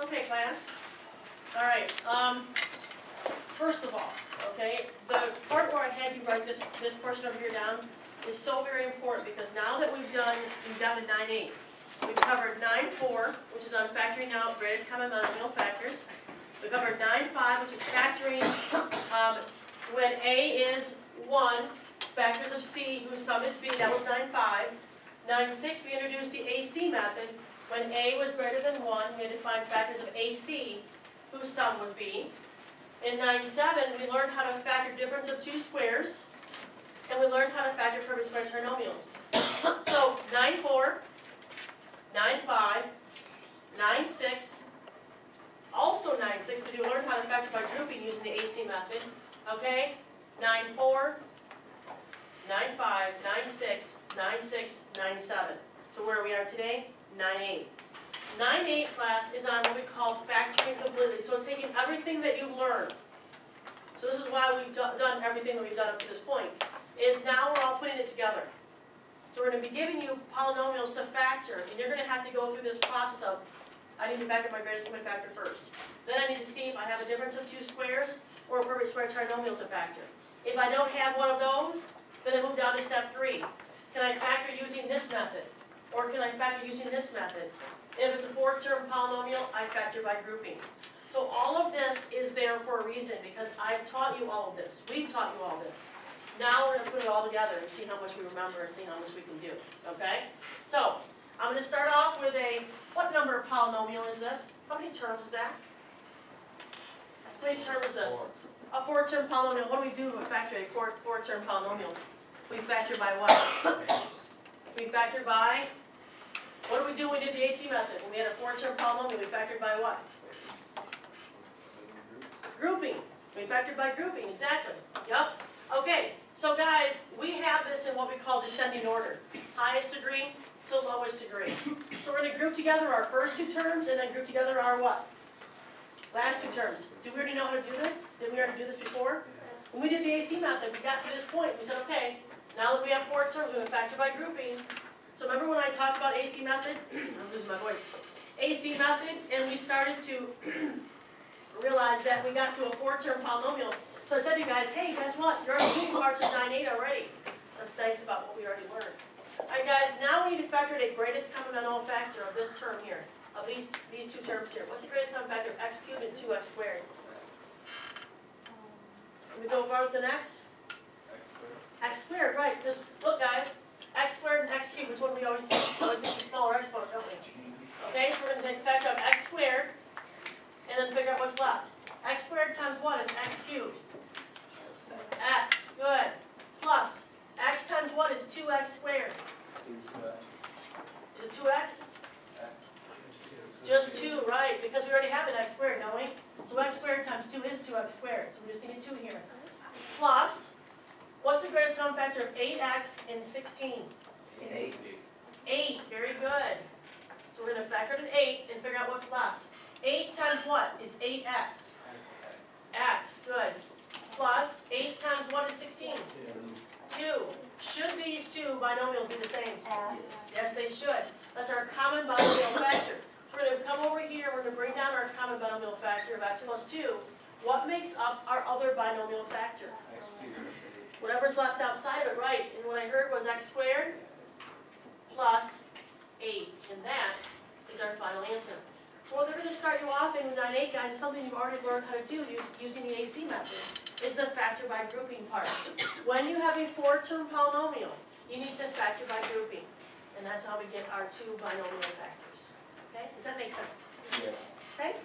Okay, class. All right. First of all, okay, the part where I had you write this portion over here down is so very important because now that we've gotten to 9-8. We've covered 9-4, which is on factoring out greatest common monomial factors. We covered 9-5, which is factoring when A is 1, factors of C whose sum is B. That was 9-5. 9-6, we introduced the AC method. When A was greater than 1, we had to find factors of AC whose sum was B. In 9-7, we learned how to factor difference of two squares, and we learned how to factor perfect square trinomials. So 9-4, 9-5, 9-6, also 9-6, because we learned how to factor by grouping using the AC method. Okay? 9-4, 9-5, 9-6, 9-6, 9-7. So where we are today? 9-8. 9-8 class is on what we call factoring completely. So it's taking everything that you've learned. So this is why we've done everything that we've done up to this point. Is now we're all putting it together. So we're going to be giving you polynomials to factor, and you're going to have to go through this process of, I need to factor my greatest common factor first. Then I need to see if I have a difference of two squares or a perfect square trinomial to factor. If I don't have one of those, then I move down to step 3. Can I factor using this method? Or can I factor using this method? If it's a 4-term polynomial, I factor by grouping. So all of this is there for a reason because I've taught you all of this. We've taught you all this. Now we're going to put it all together and see how much we remember and see how much we can do. Okay? So I'm going to start off with what number of polynomial is this? How many terms is that? How many terms is this? 4. A 4-term polynomial. What do we do to factor a 4-term polynomial? We factor by what? We factor by, what do we do when we did the AC method? When we had a 4-term polynomial, we factored by what? Grouping. We factored by grouping, exactly. Yep. Okay, so guys, we have this in what we call descending order. Highest degree to lowest degree. So we're going to group together our first 2 terms and then group together our what? Last 2 terms. Do we already know how to do this? Did we already do this before? When we did the AC method, we got to this point. We said, okay, now that we have 4 terms, we're going to factor by grouping. So remember when I talked about AC method? I'm losing my voice. AC method, and we started to realize that we got to a 4-term polynomial. So I said to you guys, hey, guess what? You're already doing parts of 9-8 already. That's nice about what we already learned. All right, guys, now we need to factor the greatest common denominator factor of this term here, of these 2 terms here. What's the greatest common factor of x cubed and 2x squared? Can we go forward with the next? X squared, right. Because look, guys, x squared and x cubed is what we always take. We always take the smaller exponent, don't we? Okay, so we're going to take the factor of x squared and then figure out what's left. X squared times what is x cubed? X, good. Plus, x times what is 2x squared? Is it 2x? Just 2, right, because we already have an x squared, don't we? So x squared times 2 is 2x squared, so we just need a 2 here. Plus, what's the greatest common factor of 8x and 16? 8. 8, very good. So we're going to factor it in 8 and figure out what's left. 8 times what is 8x? X, good. Plus, 8 times what is 16? 2. Should these 2 binomials be the same? Yes, they should. That's our common binomial factor. We're going to come over here, we're going to bring down our common binomial factor of x plus 2. What makes up our other binomial factor? Whatever's left outside of it, right. And what I heard was x squared plus 8. And that is our final answer. Well, they're going to start you off in 9-8, guys, is something you've already learned how to do using the AC method, is the factor by grouping part. When you have a 4-term polynomial, you need to factor by grouping. And that's how we get our 2 binomial factors. Okay? Does that make sense? Yes. Okay?